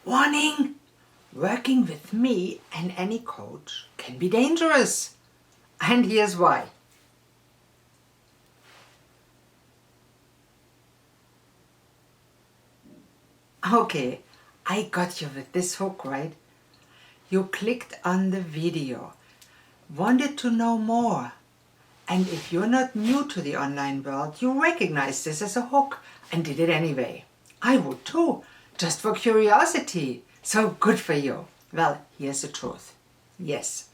Warning! Working with me and any coach can be dangerous. And here's why. Okay, I got you with this hook, right? You clicked on the video, wanted to know more. And if you're not new to the online world, you recognize this as a hook and did it anyway. I would too, just for curiosity. So good for you. Well, here's the truth. Yes,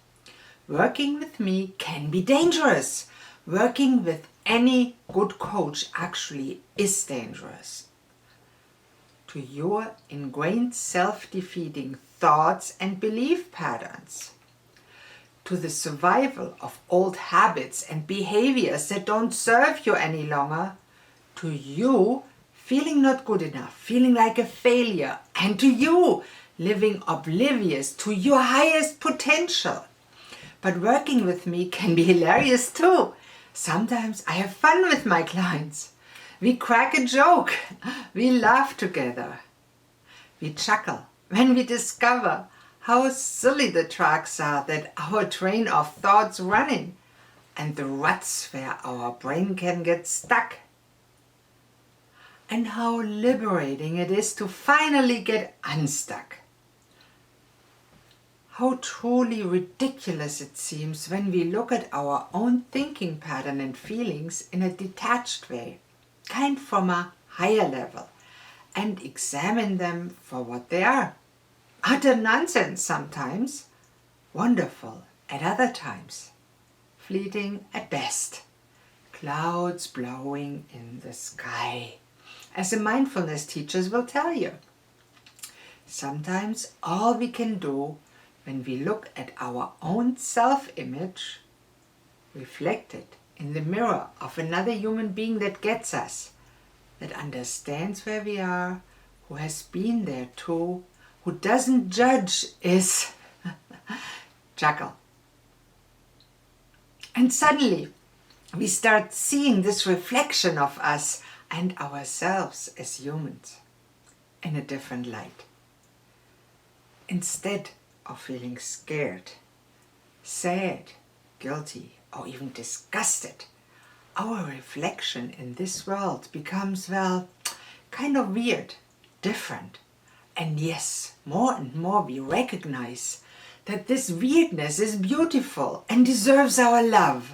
working with me can be dangerous. Working with any good coach actually is dangerous. To your ingrained self-defeating thoughts and belief patterns. To the survival of old habits and behaviors that don't serve you any longer. To you feeling not good enough, feeling like a failure. And to you living oblivious to your highest potential. But working with me can be hilarious too. Sometimes I have fun with my clients. We crack a joke. We laugh together. We chuckle when we discover how silly the tracks are that our train of thoughts run in and the ruts where our brain can get stuck. And how liberating it is to finally get unstuck. How truly ridiculous it seems when we look at our own thinking pattern and feelings in a detached way, kind from a higher level, and examine them for what they are. Utter nonsense sometimes, wonderful at other times, fleeting at best, clouds blowing in the sky, as the mindfulness teachers will tell you. Sometimes all we can do when we look at our own self-image, reflected in the mirror of another human being that gets us, that understands where we are, who has been there too, who doesn't judge, is chuckle. And suddenly we start seeing this reflection of us and ourselves as humans in a different light. Instead of feeling scared, sad, guilty, or even disgusted, our reflection in this world becomes, well, kind of weird, different. And yes, more and more we recognize that this weirdness is beautiful and deserves our love.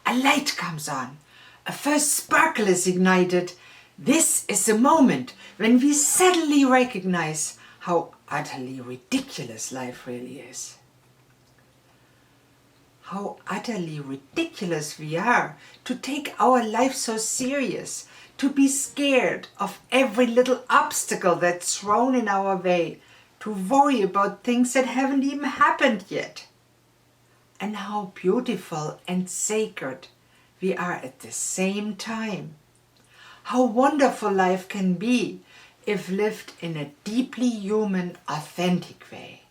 A light comes on, a first sparkle is ignited. This is the moment when we suddenly recognize how utterly ridiculous life really is. How utterly ridiculous we are to take our life so serious, to be scared of every little obstacle that's thrown in our way, to worry about things that haven't even happened yet. And how beautiful and sacred we are at the same time. How wonderful life can be if lived in a deeply human, authentic way.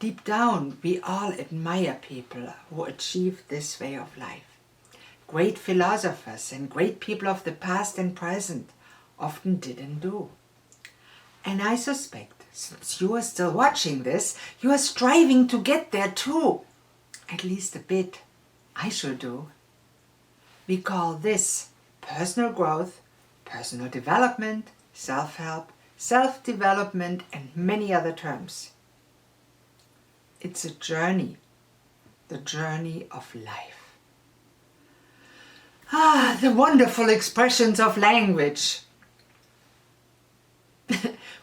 Deep down, we all admire people who achieve this way of life. Great philosophers and great people of the past and present often didn't do. And I suspect, since you are still watching this, you are striving to get there too. At least a bit. I sure do. We call this personal growth, personal development, self-help, self-development, and many other terms. It's a journey, the journey of life. Ah, the wonderful expressions of language.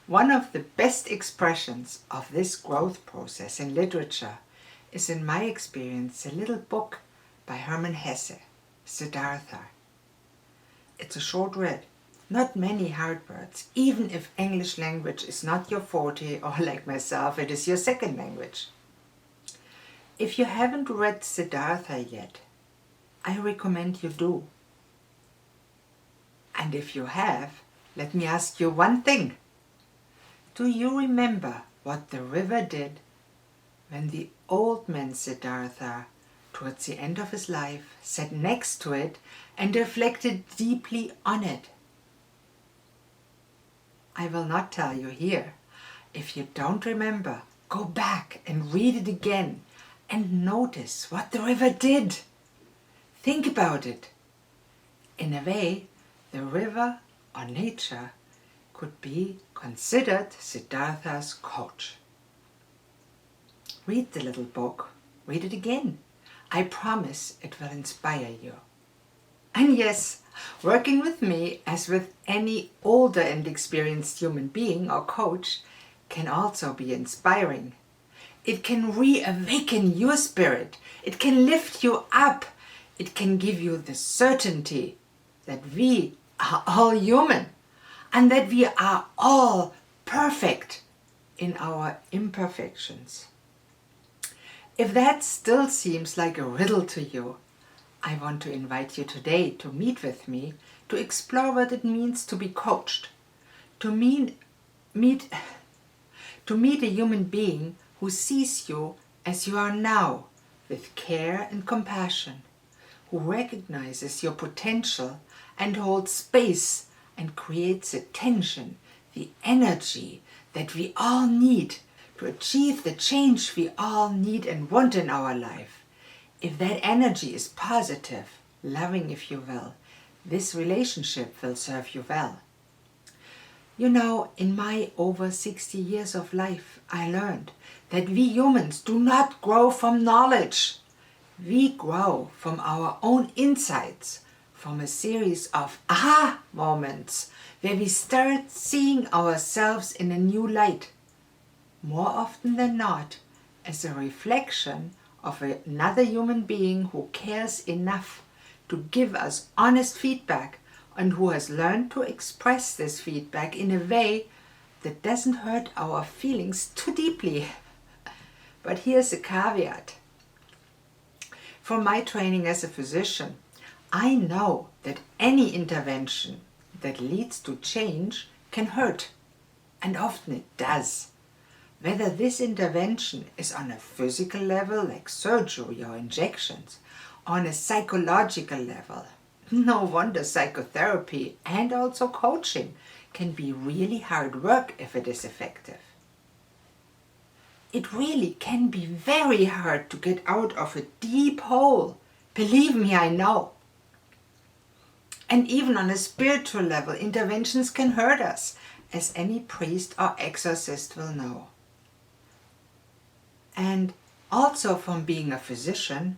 One of the best expressions of this growth process in literature is, in my experience, a little book by Hermann Hesse, Siddhartha. It's a short read, not many hard words, even if English language is not your forte or, like myself, it is your second language. If you haven't read Siddhartha yet, I recommend you do. And if you have, let me ask you one thing. Do you remember what the river did when the old man Siddhartha, towards the end of his life, sat next to it and reflected deeply on it? I will not tell you here, If you don't remember, go back and read it again and notice what the river did. Think about it. In a way, the river or nature could be considered Siddhartha's coach. Read the little book. Read it again. I promise it will inspire you. And yes, working with me, as with any older and experienced human being or coach, can also be inspiring. It can reawaken your spirit. It can lift you up. It can give you the certainty that we are all human and that we are all perfect in our imperfections. If that still seems like a riddle to you, I want to invite you today to meet with me to explore what it means to be coached, to meet a human being who sees you as you are now with care and compassion, who recognizes your potential and holds space and creates the tension, the energy that we all need to achieve the change we all need and want in our life. If that energy is positive, loving if you will, this relationship will serve you well. You know, in my over 60 years of life, I learned that we humans do not grow from knowledge. We grow from our own insights, from a series of aha moments where we start seeing ourselves in a new light. More often than not, as a reflection of another human being who cares enough to give us honest feedback and who has learned to express this feedback in a way that doesn't hurt our feelings too deeply. But here's a caveat. From my training as a physician, I know that any intervention that leads to change can hurt, and often it does. Whether this intervention is on a physical level like surgery or injections, on a psychological level, no wonder psychotherapy and also coaching can be really hard work if it is effective. It really can be very hard to get out of a deep hole. Believe me, I know. And even on a spiritual level, interventions can hurt us, as any priest or exorcist will know. And also from being a physician,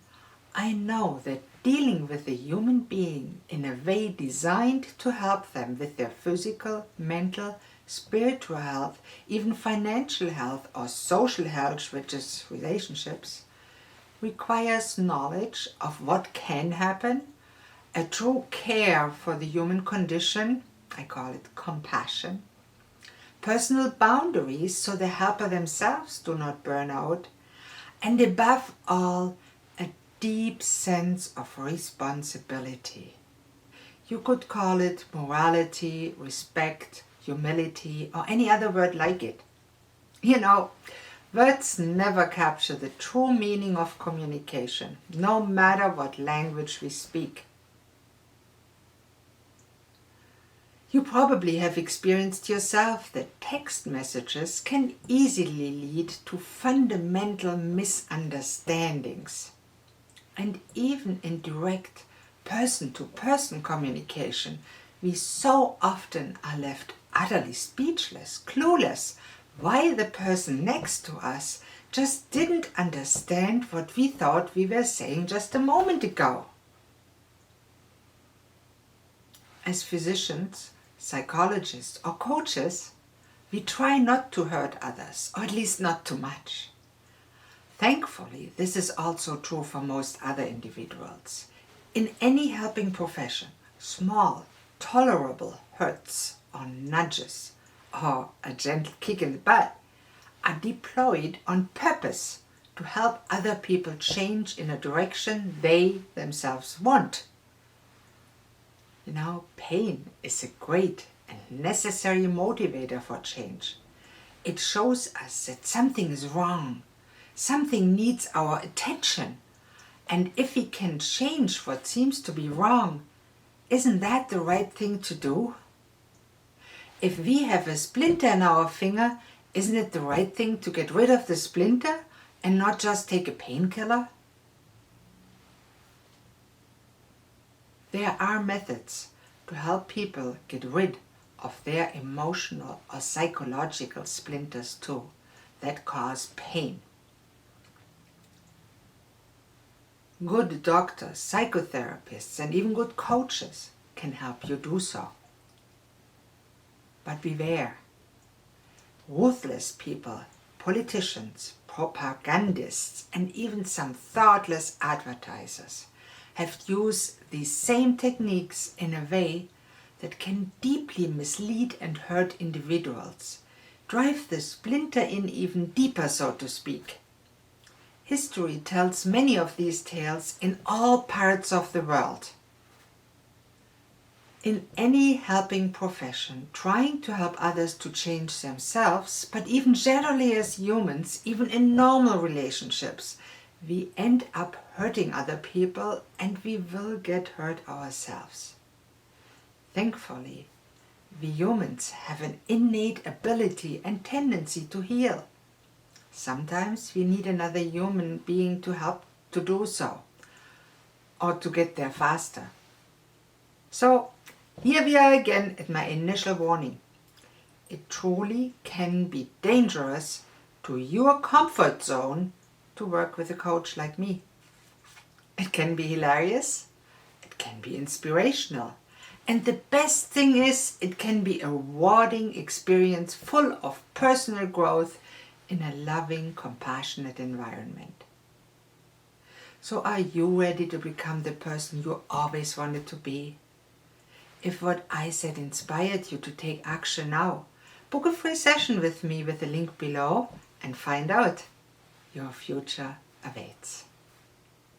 I know that dealing with a human being in a way designed to help them with their physical, mental, spiritual health, even financial health or social health, which is relationships, requires knowledge of what can happen, a true care for the human condition, I call it compassion, personal boundaries so the helper themselves do not burn out, and above all, a deep sense of responsibility. You could call it morality, respect, humility, or any other word like it. You know, words never capture the true meaning of communication, no matter what language we speak. You probably have experienced yourself that text messages can easily lead to fundamental misunderstandings. And even in direct person-to-person communication, we so often are left utterly speechless, clueless, why the person next to us just didn't understand what we thought we were saying just a moment ago. As physicians, psychologists or coaches, we try not to hurt others, or at least not too much. Thankfully, this is also true for most other individuals. In any helping profession, small, tolerable hurts or nudges or a gentle kick in the butt are deployed on purpose to help other people change in a direction they themselves want. You know, pain is a great and necessary motivator for change. It shows us that something is wrong, something needs our attention, and if we can change what seems to be wrong, isn't that the right thing to do? If we have a splinter in our finger, Isn't it the right thing to get rid of the splinter and not just take a painkiller? There are methods to help people get rid of their emotional or psychological splinters too, that cause pain. Good doctors, psychotherapists, and even good coaches can help you do so. But beware. Ruthless people, politicians, propagandists, and even some thoughtless advertisers have used these same techniques in a way that can deeply mislead and hurt individuals, drive the splinter in even deeper, so to speak. History tells many of these tales in all parts of the world. In any helping profession, trying to help others to change themselves, but even generally as humans, even in normal relationships, we end up hurting other people and we will get hurt ourselves. Thankfully, we humans have an innate ability and tendency to heal. Sometimes we need another human being to help to do so, or to get there faster. So, here we are again at my initial warning. It truly can be dangerous to your comfort zone to work with a coach like me. It can be hilarious, it can be inspirational, and the best thing is it can be a rewarding experience full of personal growth in a loving, compassionate environment. So are you ready to become the person you always wanted to be? If what I said inspired you to take action now, book a free session with me with the link below and find out. Your future awaits.